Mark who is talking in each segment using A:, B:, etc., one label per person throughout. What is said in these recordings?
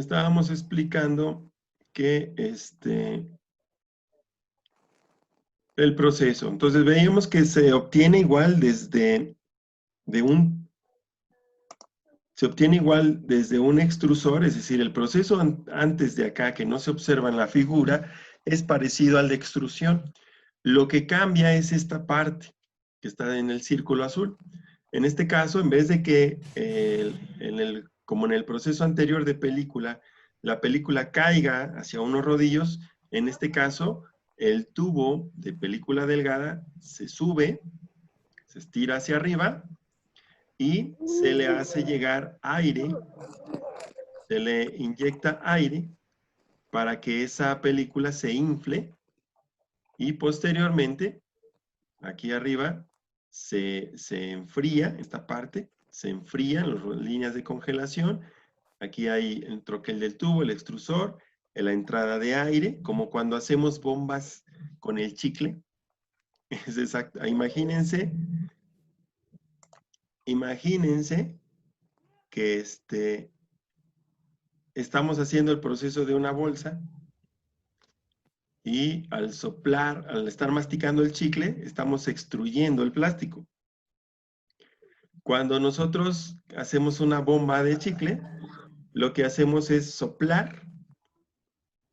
A: estábamos explicando que el proceso. Entonces veíamos que se obtiene igual desde un extrusor, es decir, el proceso antes de acá que no se observa en la figura es parecido al de extrusión. Lo que cambia es esta parte que está en el círculo azul. En este caso, en vez de que como en el proceso anterior de película, la película caiga hacia unos rodillos, en este caso, el tubo de película delgada se sube, se estira hacia arriba y se le hace llegar aire, se le inyecta aire para que esa película se infle y posteriormente, aquí arriba, se enfría esta parte, se enfrían las líneas de congelación. Aquí hay el troquel del tubo, el extrusor, la entrada de aire, como cuando hacemos bombas con el chicle. Es exacto. Imagínense que estamos haciendo el proceso de una bolsa y al soplar, al estar masticando el chicle, estamos extruyendo el plástico. Cuando nosotros hacemos una bomba de chicle, lo que hacemos es soplar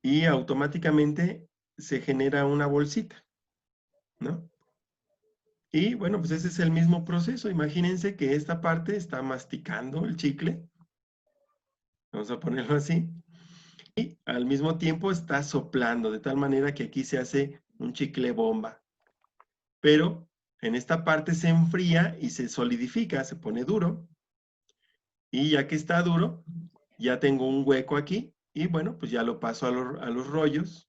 A: y automáticamente se genera una bolsita, ¿no? Y bueno, pues ese es el mismo proceso. Imagínense que esta parte está masticando el chicle, vamos a ponerlo así, y al mismo tiempo está soplando, de tal manera que aquí se hace un chicle bomba. Pero en esta parte se enfría y se solidifica, se pone duro, y ya que está duro, ya tengo un hueco aquí, y bueno, pues ya lo paso a los rollos,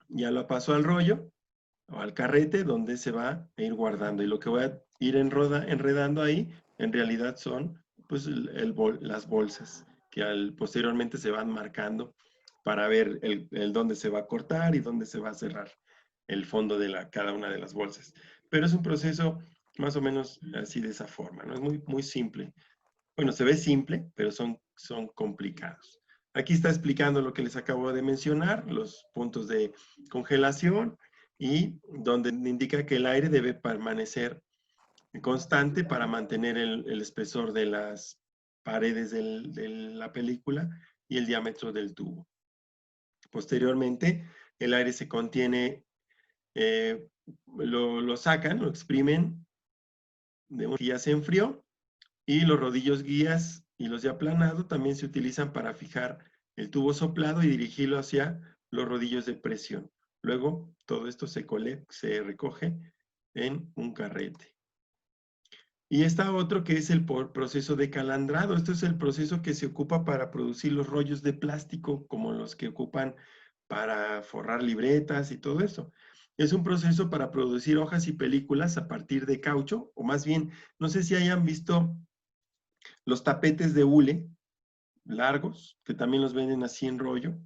A: ya lo paso al rollo, o al carrete, donde se va a ir guardando. Y lo que voy a ir enredando ahí, en realidad son pues las bolsas, que posteriormente se van marcando para ver el dónde se va a cortar y dónde se va a cerrar el fondo de cada una de las bolsas. Pero es un proceso más o menos así de esa forma, ¿no? Es muy, muy simple. Bueno, se ve simple, pero son complicados. Aquí está explicando lo que les acabo de mencionar, los puntos de congelación y donde indica que el aire debe permanecer constante para mantener el espesor de las paredes de la película y el diámetro del tubo. Posteriormente, el aire se contiene, lo sacan, lo exprimen, que ya se enfrió, y los rodillos guías y los de aplanado también se utilizan para fijar el tubo soplado y dirigirlo hacia los rodillos de presión. Luego, todo esto se recoge en un carrete. Y está otro que es el proceso de calandrado. Esto es el proceso que se ocupa para producir los rollos de plástico, como los que ocupan para forrar libretas y todo eso. Es un proceso para producir hojas y películas a partir de caucho, o más bien, no sé si hayan visto los tapetes de hule largos, que también los venden así en rollo,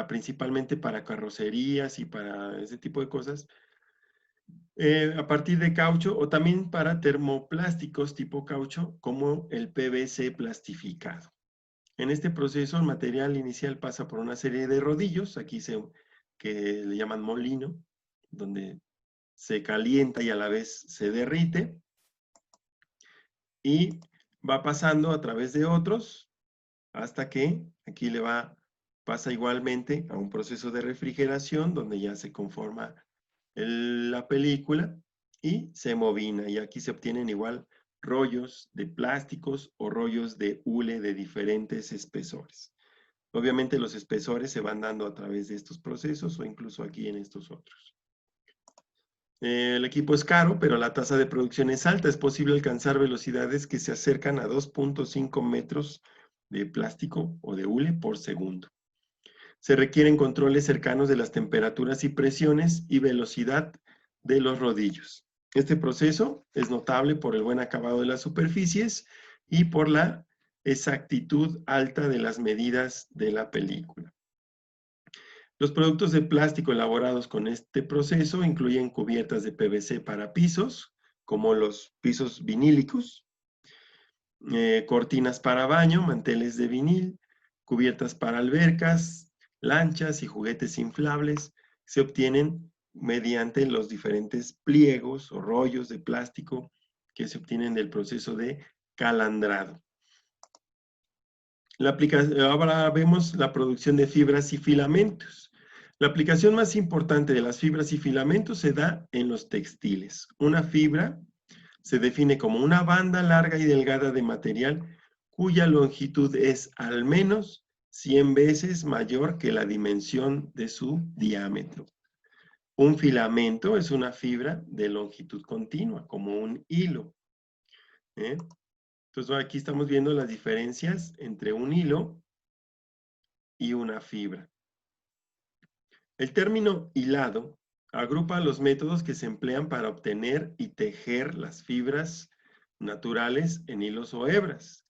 A: principalmente para carrocerías y para ese tipo de cosas, a partir de caucho, o también para termoplásticos tipo caucho, como el PVC plastificado. En este proceso, el material inicial pasa por una serie de rodillos, que le llaman molino, donde se calienta y a la vez se derrite, y va pasando a través de otros, hasta que aquí pasa igualmente a un proceso de refrigeración, donde ya se conforma la película y se movina, y aquí se obtienen igual rollos de plásticos o rollos de hule de diferentes espesores. Obviamente los espesores se van dando a través de estos procesos o incluso aquí en estos otros. El equipo es caro, pero la tasa de producción es alta. Es posible alcanzar velocidades que se acercan a 2.5 metros de plástico o de hule por segundo. Se requieren controles cercanos de las temperaturas y presiones y velocidad de los rodillos. Este proceso es notable por el buen acabado de las superficies y por la exactitud alta de las medidas de la película. Los productos de plástico elaborados con este proceso incluyen cubiertas de PVC para pisos, como los pisos vinílicos, cortinas para baño, manteles de vinil, cubiertas para albercas, lanchas y juguetes inflables se obtienen mediante los diferentes pliegos o rollos de plástico que se obtienen del proceso de calandrado. Ahora vemos la producción de fibras y filamentos. La aplicación más importante de las fibras y filamentos se da en los textiles. Una fibra se define como una banda larga y delgada de material cuya longitud es al menos 100 veces mayor que la dimensión de su diámetro. Un filamento es una fibra de longitud continua, como un hilo. Entonces aquí estamos viendo las diferencias entre un hilo y una fibra. El término hilado agrupa los métodos que se emplean para obtener y tejer las fibras naturales en hilos o hebras.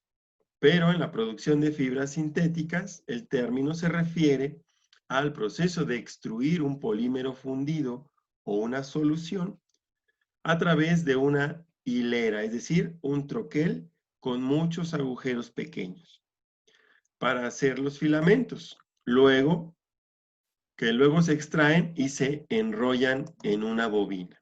A: Pero en la producción de fibras sintéticas, el término se refiere al proceso de extruir un polímero fundido o una solución a través de una hilera, es decir, un troquel con muchos agujeros pequeños, para hacer los filamentos. Luego se extraen y se enrollan en una bobina.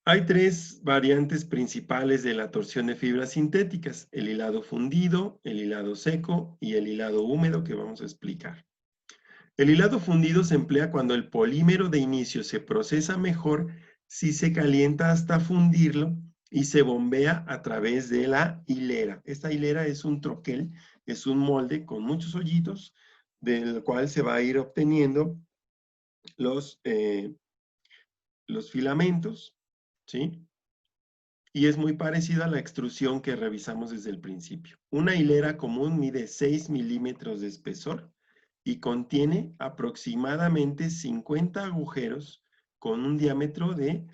A: Hay tres variantes principales de la torsión de fibras sintéticas: el hilado fundido, el hilado seco y el hilado húmedo, que vamos a explicar. El hilado fundido se emplea cuando el polímero de inicio se procesa mejor si se calienta hasta fundirlo y se bombea a través de la hilera. Esta hilera es un troquel, es un molde con muchos hoyitos, del cual se va a ir obteniendo los filamentos, ¿sí? Y es muy parecida a la extrusión que revisamos desde el principio. Una hilera común mide 6 milímetros de espesor y contiene aproximadamente 50 agujeros con un diámetro de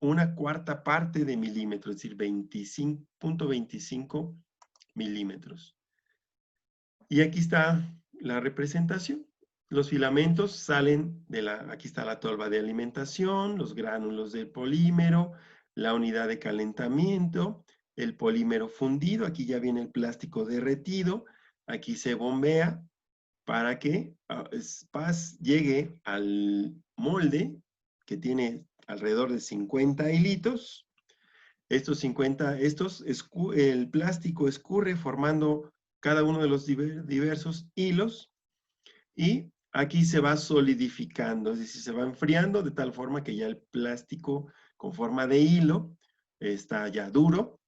A: 1/4 parte de milímetro, es decir, 25.25 milímetros. Y aquí está la representación. Los filamentos salen aquí está la tolva de alimentación, los gránulos del polímero, la unidad de calentamiento, el polímero fundido, aquí ya viene el plástico derretido, aquí se bombea para que llegue al molde que tiene alrededor de 50 hilitos. El plástico escurre formando cada uno de los diversos hilos y aquí se va solidificando, es decir, se va enfriando de tal forma que ya el plástico con forma de hilo está ya duro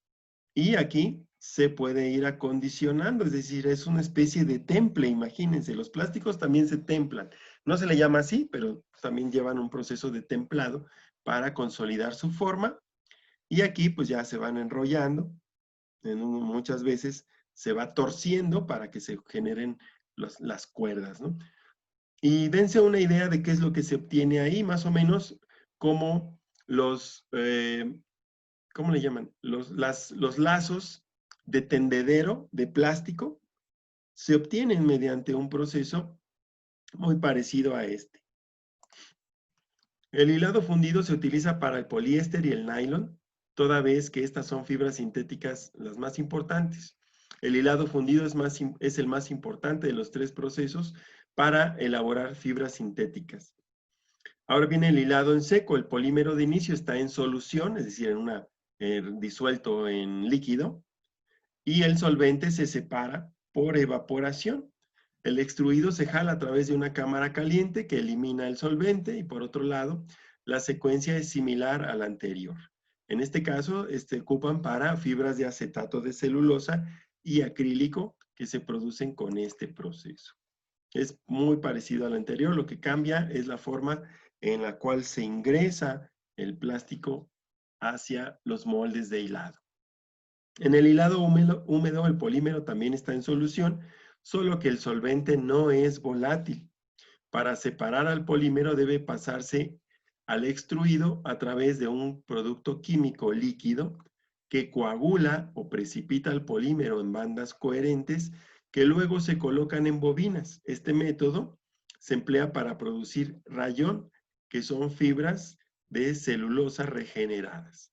A: y aquí se puede ir acondicionando, es decir, es una especie de temple, imagínense, los plásticos también se templan. No se le llama así, pero también llevan un proceso de templado para consolidar su forma y aquí pues ya se van enrollando, muchas veces se va torciendo para que se generen las cuerdas, ¿no? Y dense una idea de qué es lo que se obtiene ahí, más o menos como ¿cómo le llaman? Los lazos de tendedero de plástico se obtienen mediante un proceso muy parecido a este. El hilado fundido se utiliza para el poliéster y el nylon, toda vez que estas son fibras sintéticas las más importantes. El hilado fundido es el más importante de los tres procesos para elaborar fibras sintéticas. Ahora viene el hilado en seco. El polímero de inicio está en solución, es decir, disuelto en líquido, y el solvente se separa por evaporación. El extruido se jala a través de una cámara caliente que elimina el solvente y por otro lado, la secuencia es similar a la anterior. En este caso, ocupan para fibras de acetato de celulosa y acrílico que se producen con este proceso. Es muy parecido al anterior, lo que cambia es la forma en la cual se ingresa el plástico hacia los moldes de hilado. En el hilado húmedo, el polímero también está en solución, solo que el solvente no es volátil. Para separar al polímero debe pasarse al extruido a través de un producto químico líquido que coagula o precipita el polímero en bandas coherentes que luego se colocan en bobinas. Este método se emplea para producir rayón, que son fibras de celulosa regeneradas.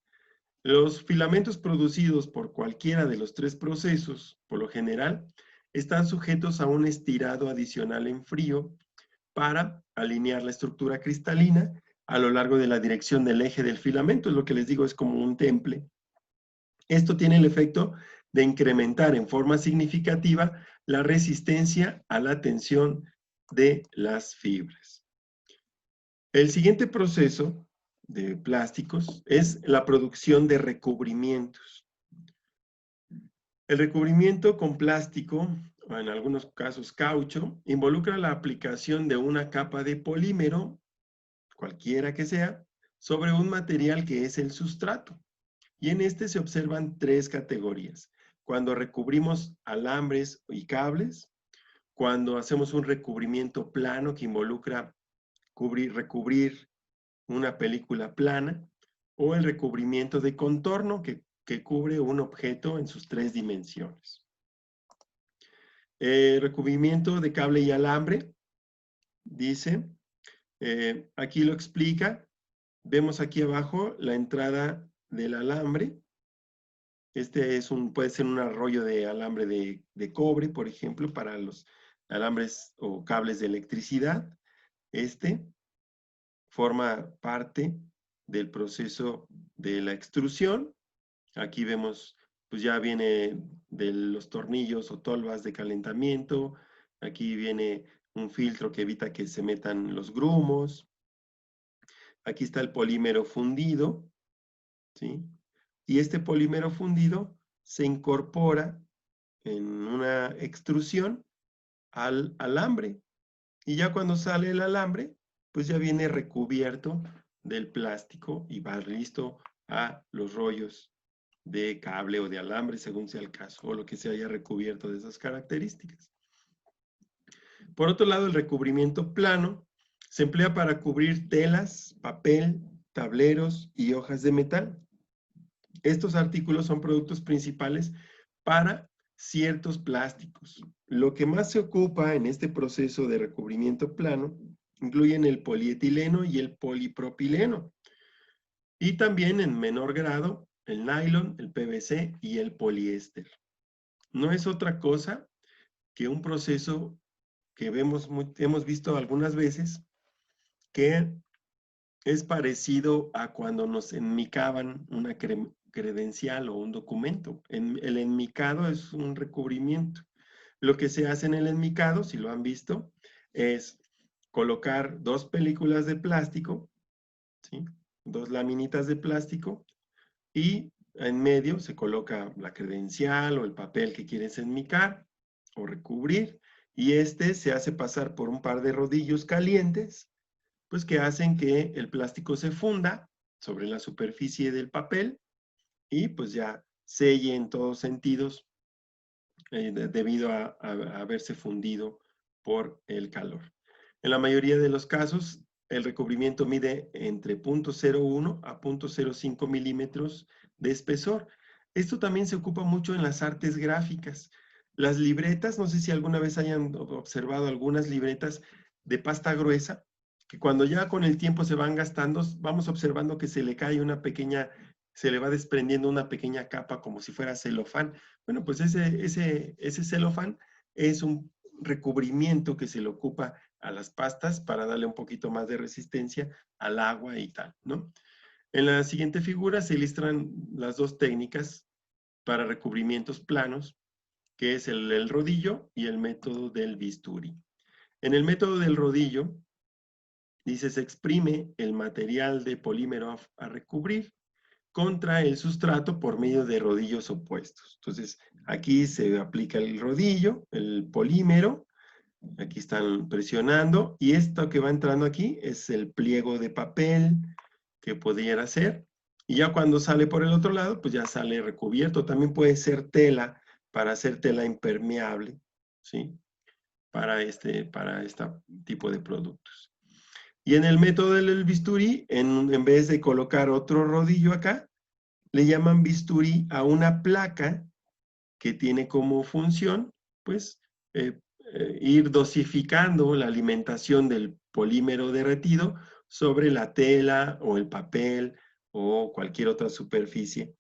A: Los filamentos producidos por cualquiera de los tres procesos, por lo general, están sujetos a un estirado adicional en frío para alinear la estructura cristalina a lo largo de la dirección del eje del filamento. Es lo que les digo, es como un temple. Esto tiene el efecto de incrementar en forma significativa la resistencia a la tensión de las fibras. El siguiente proceso de plásticos es la producción de recubrimientos. El recubrimiento con plástico, o en algunos casos caucho, involucra la aplicación de una capa de polímero, cualquiera que sea, sobre un material que es el sustrato. Y en este se observan tres categorías. Cuando recubrimos alambres y cables, cuando hacemos un recubrimiento plano que involucra recubrir una película plana, o el recubrimiento de contorno que cubre un objeto en sus tres dimensiones. Recubrimiento de cable y alambre, dice, aquí lo explica. Vemos aquí abajo la entrada del alambre. Este es puede ser un arroyo de alambre de cobre, por ejemplo, para los alambres o cables de electricidad. Este forma parte del proceso de la extrusión. Aquí vemos, pues ya viene de los tornillos o tolvas de calentamiento. Aquí viene un filtro que evita que se metan los grumos. Aquí está el polímero fundido, ¿sí? Y este polímero fundido se incorpora en una extrusión al alambre. Y ya cuando sale el alambre, pues ya viene recubierto del plástico y va listo a los rollos de cable o de alambre, según sea el caso, o lo que se haya recubierto de esas características. Por otro lado, el recubrimiento plano se emplea para cubrir telas, papel, tableros y hojas de metal. Estos artículos son productos principales para ciertos plásticos. Lo que más se ocupa en este proceso de recubrimiento plano incluyen el polietileno y el polipropileno. Y también en menor grado el nylon, el PVC y el poliéster. No es otra cosa que un proceso que hemos visto algunas veces que es parecido a cuando nos enmicaban una credencial o un documento. El enmicado es un recubrimiento. Lo que se hace en el enmicado, si lo han visto, es colocar dos películas de plástico, ¿sí? Dos laminitas de plástico, y en medio se coloca la credencial o el papel que quieres enmicar o recubrir, y este se hace pasar por un par de rodillos calientes, pues que hacen que el plástico se funda sobre la superficie del papel y pues ya selle en todos sentidos debido a haberse fundido por el calor. En la mayoría de los casos, el recubrimiento mide entre 0.01 a 0.05 milímetros de espesor. Esto también se ocupa mucho en las artes gráficas. Las libretas, no sé si alguna vez hayan observado algunas libretas de pasta gruesa, que cuando ya con el tiempo se van gastando, vamos observando que se le cae una pequeña, se le va desprendiendo una pequeña capa como si fuera celofán. Bueno, pues ese celofán es un recubrimiento que se le ocupa a las pastas para darle un poquito más de resistencia al agua y tal, ¿no? En la siguiente figura se ilustran las dos técnicas para recubrimientos planos, que es el rodillo y el método del bisturí. En el método del rodillo, dice, se exprime el material de polímero a recubrir contra el sustrato por medio de rodillos opuestos. Entonces, aquí se aplica el rodillo, el polímero, aquí están presionando, y esto que va entrando aquí es el pliego de papel que pudiera ser, y ya cuando sale por el otro lado, pues ya sale recubierto. También puede ser tela, para hacer tela impermeable, ¿sí? Para este tipo de productos. Y en el método del bisturí, en vez de colocar otro rodillo acá, le llaman bisturí a una placa que tiene como función, pues, ir dosificando la alimentación del polímero derretido sobre la tela o el papel o cualquier otra superficie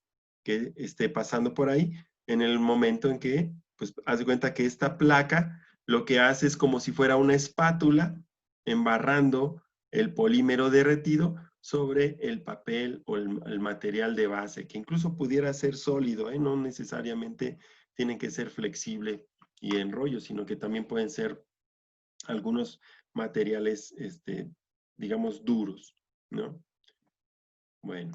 A: que esté pasando por ahí en el momento en que, pues, haz de cuenta que esta placa lo que hace es como si fuera una espátula embarrando el polímero derretido sobre el papel o el material de base, que incluso pudiera ser sólido, no necesariamente tienen que ser flexible y en rollo, sino que también pueden ser algunos materiales, digamos, duros, ¿no? Bueno.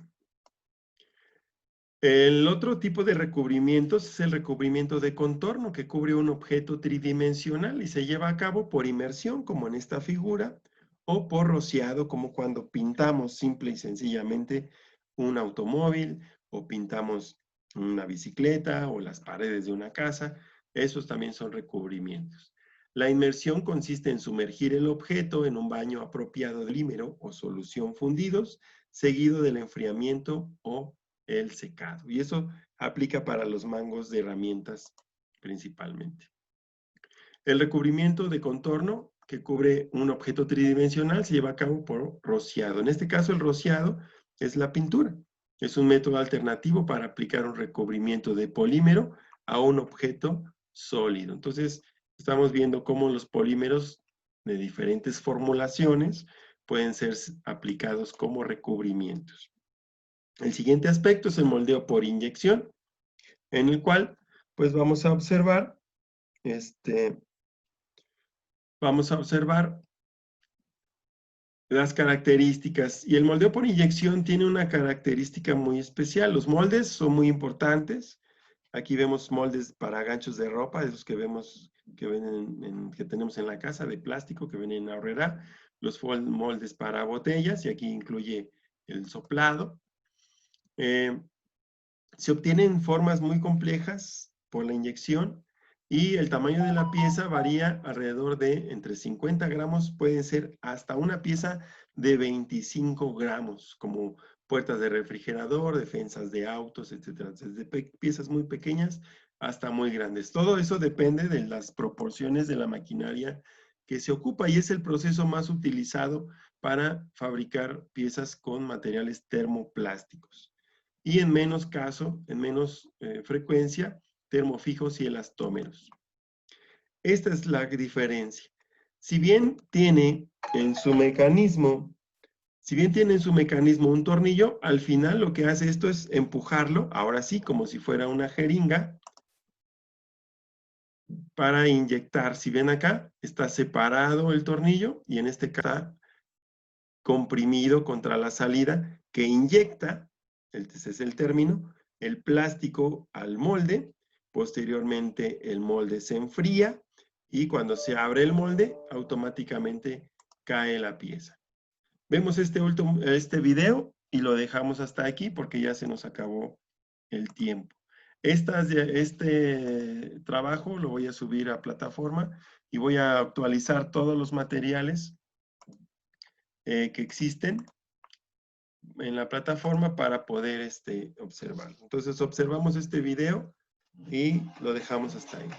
A: El otro tipo de recubrimientos es el recubrimiento de contorno, que cubre un objeto tridimensional y se lleva a cabo por inmersión, como en esta figura, o por rociado, como cuando pintamos simple y sencillamente un automóvil, o pintamos una bicicleta, o las paredes de una casa. Esos también son recubrimientos. La inmersión consiste en sumergir el objeto en un baño apropiado de polímero o solución fundidos, seguido del enfriamiento o el secado. Y eso aplica para los mangos de herramientas principalmente. El recubrimiento de contorno que cubre un objeto tridimensional se lleva a cabo por rociado. En este caso, el rociado es la pintura. Es un método alternativo para aplicar un recubrimiento de polímero a un objeto sólido. Entonces, estamos viendo cómo los polímeros de diferentes formulaciones pueden ser aplicados como recubrimientos. El siguiente aspecto es el moldeo por inyección, en el cual, pues vamos a observar, las características. Y el moldeo por inyección tiene una característica muy especial. Los moldes son muy importantes. Aquí vemos moldes para ganchos de ropa, esos que vemos, que tenemos en la casa, de plástico, que vienen en Aurrera. Los moldes para botellas, y aquí incluye el soplado. Se obtienen formas muy complejas por la inyección y el tamaño de la pieza varía alrededor de entre 50 gramos, pueden ser hasta una pieza de 25 gramos, como puertas de refrigerador, defensas de autos, etcétera. Desde piezas muy pequeñas hasta muy grandes. Todo eso depende de las proporciones de la maquinaria que se ocupa y es el proceso más utilizado para fabricar piezas con materiales termoplásticos. Y en menos caso, en menos frecuencia, termofijos y elastómeros. Esta es la diferencia. Si bien tiene en su mecanismo, un tornillo, al final lo que hace esto es empujarlo, ahora sí, como si fuera una jeringa, para inyectar. Si ven acá, está separado el tornillo y en este caso está comprimido contra la salida que inyecta, ese es el término, el plástico al molde. Posteriormente el molde se enfría y cuando se abre el molde automáticamente cae la pieza. Vemos este video y lo dejamos hasta aquí porque ya se nos acabó el tiempo. Este trabajo lo voy a subir a plataforma y voy a actualizar todos los materiales que existen en la plataforma para poder observarlo. Entonces observamos este video y lo dejamos hasta ahí.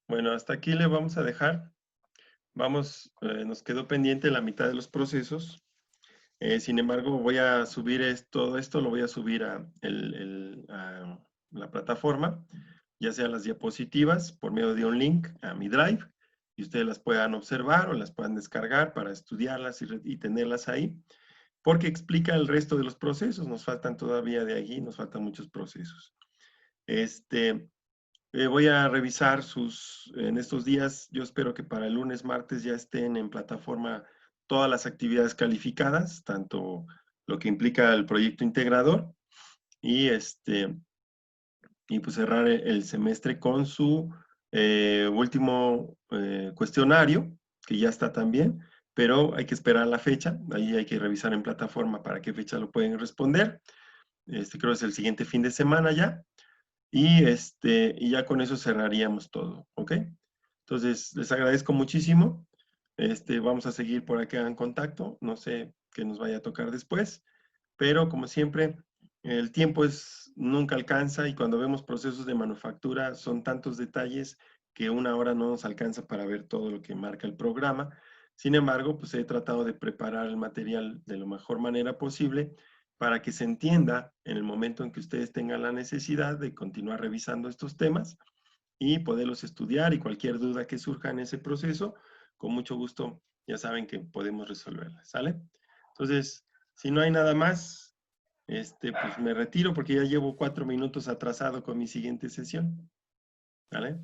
A: Bueno, hasta aquí le vamos a dejar. Vamos, nos quedó pendiente la mitad de los procesos. Sin embargo, voy a subir todo esto, lo voy a subir a la plataforma, ya sea las diapositivas por medio de un link a mi Drive, y ustedes las puedan observar o las puedan descargar para estudiarlas y tenerlas ahí, porque explica el resto de los procesos. Nos faltan todavía de allí, nos faltan muchos procesos. Voy a revisar en estos días. Yo espero que para el lunes, martes ya estén en plataforma todas las actividades calificadas, tanto lo que implica el proyecto integrador y y pues cerrar el semestre con su último cuestionario, que ya está también, pero hay que esperar la fecha. Ahí hay que revisar en plataforma para qué fecha lo pueden responder. Creo que es el siguiente fin de semana ya. Y ya con eso cerraríamos todo, ¿ok? Entonces, les agradezco muchísimo. Vamos a seguir por acá en contacto. No sé qué nos vaya a tocar después, pero como siempre, el tiempo nunca alcanza, y cuando vemos procesos de manufactura son tantos detalles que una hora no nos alcanza para ver todo lo que marca el programa. Sin embargo, pues he tratado de preparar el material de la mejor manera posible para que se entienda en el momento en que ustedes tengan la necesidad de continuar revisando estos temas y poderlos estudiar, y cualquier duda que surja en ese proceso, con mucho gusto ya saben que podemos resolverla, ¿sale? Entonces, si no hay nada más, pues me retiro porque ya llevo 4 minutos atrasado con mi siguiente sesión, ¿vale?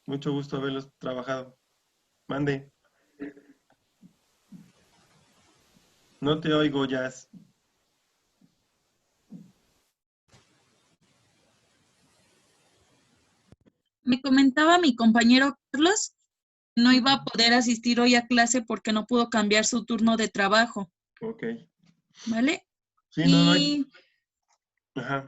A: Mucho gusto haberlos trabajado. Mande. No te oigo, Jazz.
B: Me comentaba mi compañero Carlos que no iba a poder asistir hoy a clase porque no pudo cambiar su turno de trabajo,
A: Ok.
B: ¿vale?
A: Sí, no hay.
B: Y
A: Ajá.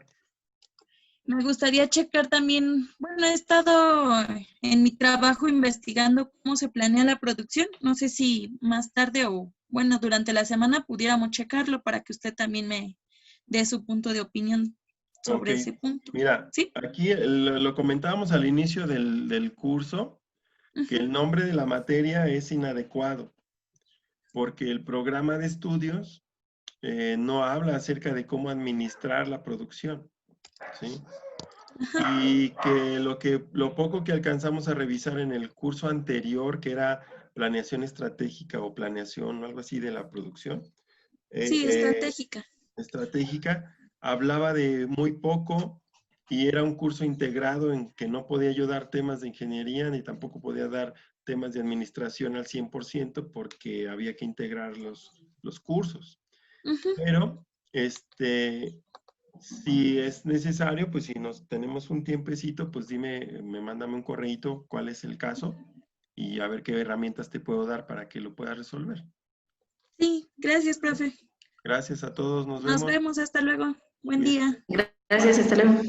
B: me gustaría checar también, bueno, he estado en mi trabajo investigando cómo se planea la producción. No sé si más tarde o, bueno, durante la semana pudiéramos checarlo para que usted también me dé su punto de opinión
A: Ok.
B: sobre ese punto.
A: Mira,
B: ¿Sí?
A: aquí lo comentábamos al inicio del curso, que
B: Ujú.
A: el nombre de la materia es inadecuado, porque el programa de estudios no habla acerca de cómo administrar la producción, ¿sí? Y que lo poco que alcanzamos a revisar en el curso anterior, que era planeación estratégica o planeación o algo así de la producción,
B: Sí, estratégica.
A: estratégica, hablaba de muy poco, y era un curso integrado en que no podía yo dar temas de ingeniería ni tampoco podía dar temas de administración al 100% porque había que integrar los cursos.
B: Ujú.
A: Pero, si es necesario, pues si tenemos un tiempecito, pues mándame un correíto cuál es el caso y a ver qué herramientas te puedo dar para que lo puedas resolver.
B: Sí, gracias, profe.
A: Gracias a todos, nos
B: Nos
A: vemos.
B: vemos, hasta luego. Buen
A: Bien.
B: día.
C: Gracias, hasta luego.